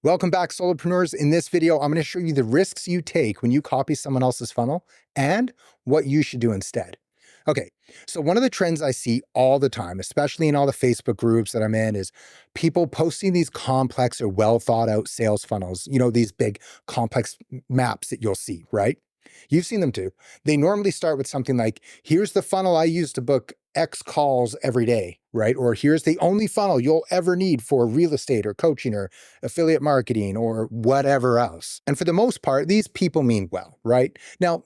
Welcome back, solopreneurs. In this video, I'm going to show you the risks you take when you copy someone else's funnel and what you should do instead. Okay, so one of the trends I see all the time, especially in all the Facebook groups that I'm in, is people posting these complex or well thought out sales funnels, these big complex maps that you'll see, right? You've seen them too. They normally start with something like, here's the funnel I use to book X calls every day, right? Or here's the only funnel you'll ever need for real estate or coaching or affiliate marketing or whatever else. And for the most part, these people mean well, right? Now,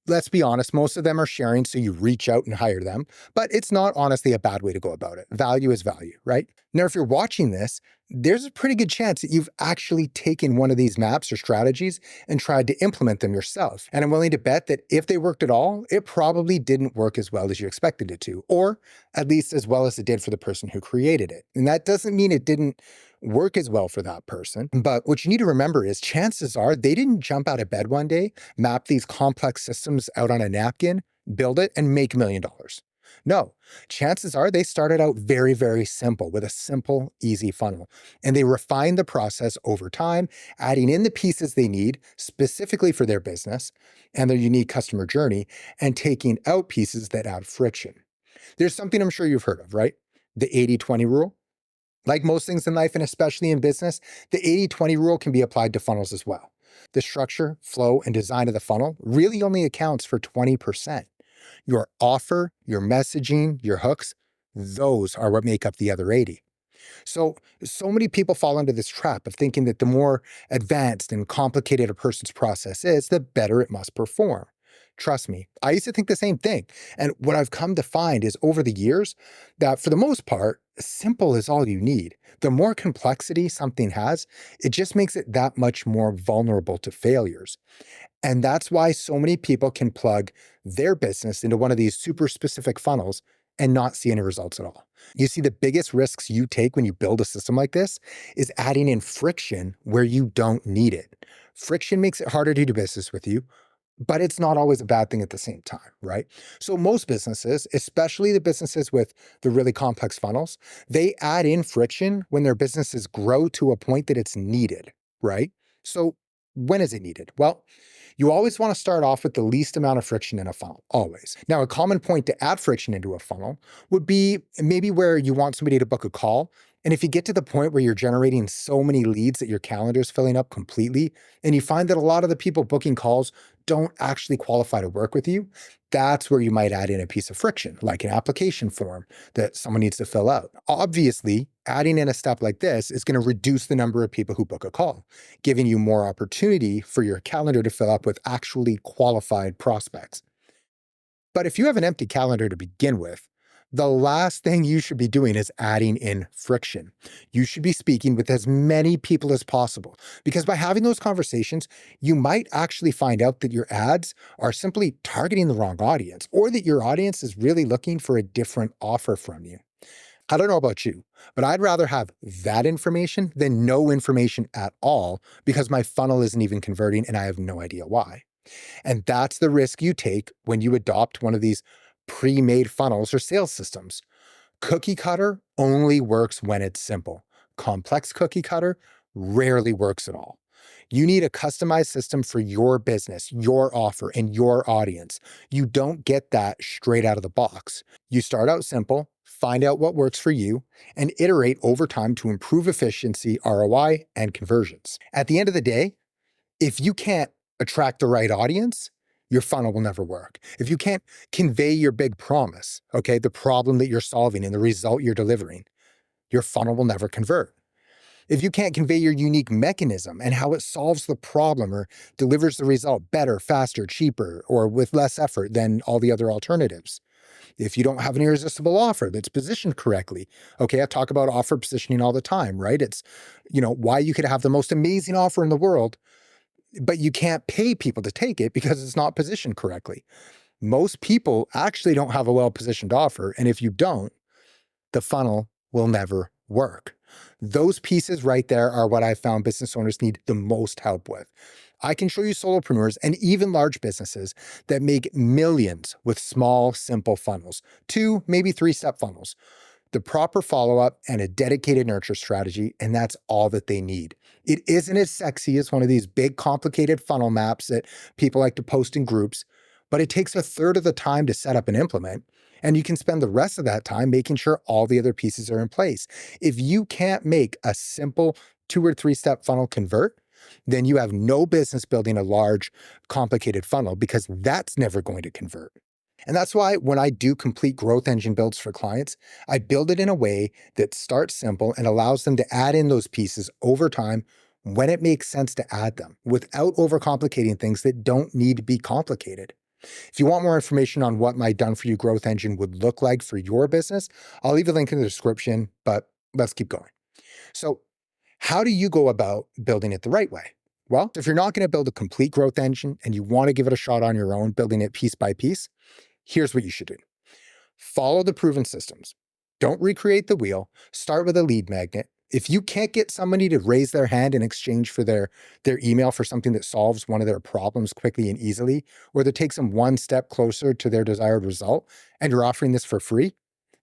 let's be honest, most of them are sharing, so you reach out and hire them, but it's not honestly a bad way to go about it. Value is value, right? Now, if you're watching this, there's a pretty good chance that you've actually taken one of these maps or strategies and tried to implement them yourself. And I'm willing to bet that if they worked at all, it probably didn't work as well as you expected it to, or at least as well as it did for the person who created it. And that doesn't mean it didn't work as well for that person. But what you need to remember is chances are they didn't jump out of bed one day, map these complex systems out on a napkin, build it, and make $1 million. No, chances are they started out very, very simple with a simple, easy funnel. And they refined the process over time, adding in the pieces they need specifically for their business and their unique customer journey, and taking out pieces that add friction. There's something I'm sure you've heard of, right? The 80-20 rule. Like most things in life, and especially in business, the 80-20 rule can be applied to funnels as well. The structure, flow, and design of the funnel really only accounts for 20%. Your offer, your messaging, your hooks, those are what make up the other 80. So many people fall into this trap of thinking that the more advanced and complicated a person's process is, the better it must perform. Trust me, I used to think the same thing. And what I've come to find is over the years that for the most part, simple is all you need. The more complexity something has, it just makes it that much more vulnerable to failures. And that's why so many people can plug their business into one of these super specific funnels and not see any results at all. You see, the biggest risks you take when you build a system like this is adding in friction where you don't need it. Friction makes it harder to do business with you, but it's not always a bad thing at the same time, right? So most businesses, especially the businesses with the really complex funnels, they add in friction when their businesses grow to a point that it's needed, right? So when is it needed? Well, you always want to start off with the least amount of friction in a funnel, always. Now, a common point to add friction into a funnel would be maybe where you want somebody to book a call. And if you get to the point where you're generating so many leads that your calendar is filling up completely, and you find that a lot of the people booking calls don't actually qualify to work with you, that's where you might add in a piece of friction, like an application form that someone needs to fill out. Obviously, adding in a step like this is going to reduce the number of people who book a call, giving you more opportunity for your calendar to fill up with actually qualified prospects. But if you have an empty calendar to begin with, the last thing you should be doing is adding in friction. You should be speaking with as many people as possible, because by having those conversations, you might actually find out that your ads are simply targeting the wrong audience, or that your audience is really looking for a different offer from you. I don't know about you, but I'd rather have that information than no information at all, because my funnel isn't even converting and I have no idea why. And that's the risk you take when you adopt one of these pre-made funnels or sales systems. Cookie cutter only works when it's simple. Complex cookie cutter rarely works at all. You need a customized system for your business, your offer, and your audience. You don't get that straight out of the box. You start out simple, find out what works for you, and iterate over time to improve efficiency, ROI, and conversions. At the end of the day, if you can't attract the right audience, your funnel will never work. If you can't convey your big promise, okay, the problem that you're solving and the result you're delivering, your funnel will never convert. If you can't convey your unique mechanism and how it solves the problem or delivers the result better, faster, cheaper, or with less effort than all the other alternatives. If you don't have an irresistible offer that's positioned correctly, okay, I talk about offer positioning all the time, right? It's, why you could have the most amazing offer in the world, but you can't pay people to take it because it's not positioned correctly. Most people actually don't have a well-positioned offer, and if you don't, the funnel will never work. Those pieces right there are what I found business owners need the most help with. I can show you solopreneurs and even large businesses that make millions with small, simple funnels, 2, maybe 3-step funnels, the proper follow-up and a dedicated nurture strategy, and that's all that they need. It isn't as sexy as one of these big, complicated funnel maps that people like to post in groups, but it takes a third of the time to set up and implement. And you can spend the rest of that time making sure all the other pieces are in place. If you can't make a simple 2 or 3 step funnel convert, then you have no business building a large, complicated funnel because that's never going to convert. And that's why when I do complete growth engine builds for clients, I build it in a way that starts simple and allows them to add in those pieces over time when it makes sense to add them without overcomplicating things that don't need to be complicated. If you want more information on what my done for you growth engine would look like for your business, I'll leave a link in the description, but let's keep going. So, how do you go about building it the right way? Well, if you're not going to build a complete growth engine and you want to give it a shot on your own, building it piece by piece, here's what you should do. Follow the proven systems. Don't recreate the wheel. Start with a lead magnet. If you can't get somebody to raise their hand in exchange for their email for something that solves one of their problems quickly and easily, or that takes them one step closer to their desired result, and you're offering this for free,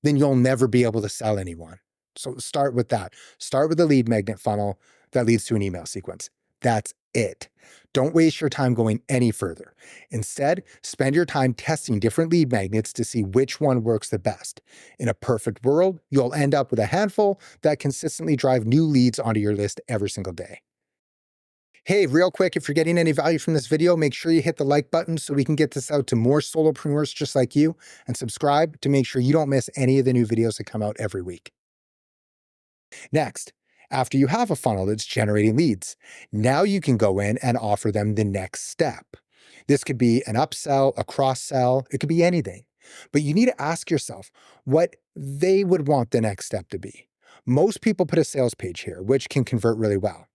then you'll never be able to sell anyone. So start with that. Start with a lead magnet funnel that leads to an email sequence. That's it. Don't waste your time going any further. Instead, spend your time testing different lead magnets to see which one works the best. In a perfect world, you'll end up with a handful that consistently drive new leads onto your list every single day. Hey, real quick, if you're getting any value from this video, make sure you hit the like button so we can get this out to more solopreneurs just like you, and subscribe to make sure you don't miss any of the new videos that come out every week. Next, after you have a funnel that's generating leads, now you can go in and offer them the next step. This could be an upsell, a cross-sell, it could be anything. But you need to ask yourself what they would want the next step to be. Most people put a sales page here, which can convert really well.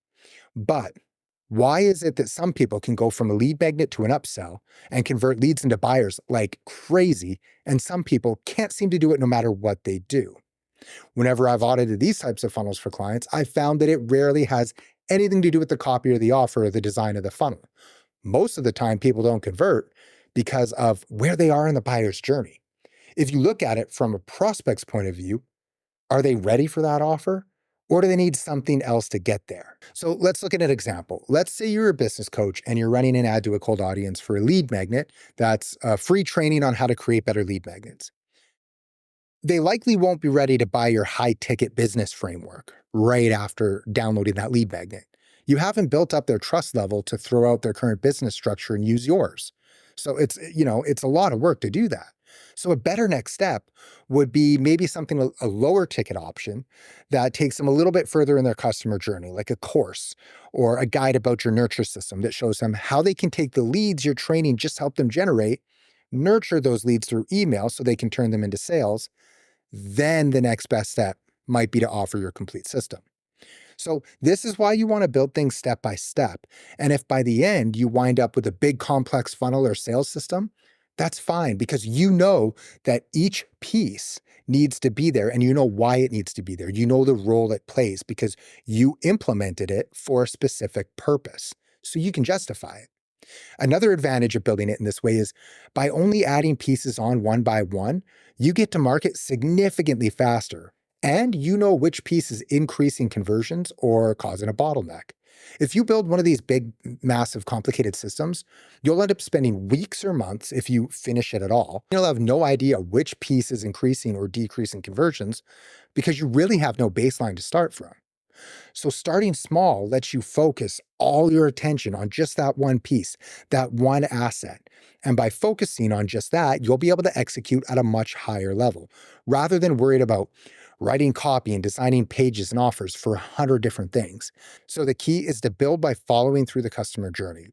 But why is it that some people can go from a lead magnet to an upsell and convert leads into buyers like crazy, and some people can't seem to do it no matter what they do? Whenever I've audited these types of funnels for clients, I've found that it rarely has anything to do with the copy or the offer or the design of the funnel. Most of the time, people don't convert because of where they are in the buyer's journey. If you look at it from a prospect's point of view, are they ready for that offer? Or do they need something else to get there? So let's look at an example. Let's say you're a business coach and you're running an ad to a cold audience for a lead magnet that's free training on how to create better lead magnets. They likely won't be ready to buy your high-ticket business framework right after downloading that lead magnet. You haven't built up their trust level to throw out their current business structure and use yours. So it's a lot of work to do that. So a better next step would be maybe something, a lower ticket option that takes them a little bit further in their customer journey, like a course or a guide about your nurture system that shows them how they can take the leads your training just helped them generate, nurture those leads through email so they can turn them into sales. Then the next best step might be to offer your complete system. So this is why you want to build things step by step. And if by the end you wind up with a big complex funnel or sales system, that's fine because you know that each piece needs to be there and you know why it needs to be there. You know the role it plays because you implemented it for a specific purpose. So you can justify it. Another advantage of building it in this way is by only adding pieces on one by one, you get to market significantly faster, and you know which piece is increasing conversions or causing a bottleneck. If you build one of these big, massive, complicated systems, you'll end up spending weeks or months if you finish it at all. You'll have no idea which piece is increasing or decreasing conversions because you really have no baseline to start from. So starting small lets you focus all your attention on just that one piece, that one asset. And by focusing on just that, you'll be able to execute at a much higher level, rather than worried about writing copy and designing pages and offers for 100 different things. So the key is to build by following through the customer journey.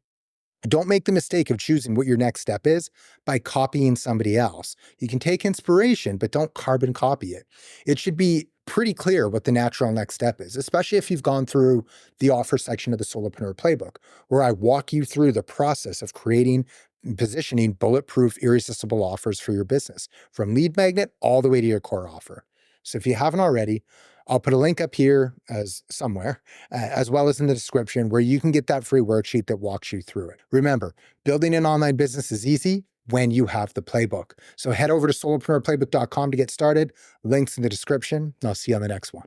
Don't make the mistake of choosing what your next step is by copying somebody else. You can take inspiration, but don't carbon copy it. It should be pretty clear what the natural next step is, especially if you've gone through the offer section of the Solopreneur Playbook, where I walk you through the process of creating and positioning bulletproof, irresistible offers for your business, from lead magnet all the way to your core offer. So if you haven't already, I'll put a link up here as somewhere, as well as in the description, where you can get that free worksheet that walks you through it. Remember, building an online business is easy when you have the playbook. So head over to solopreneurplaybook.com to get started. Links in the description, and I'll see you on the next one.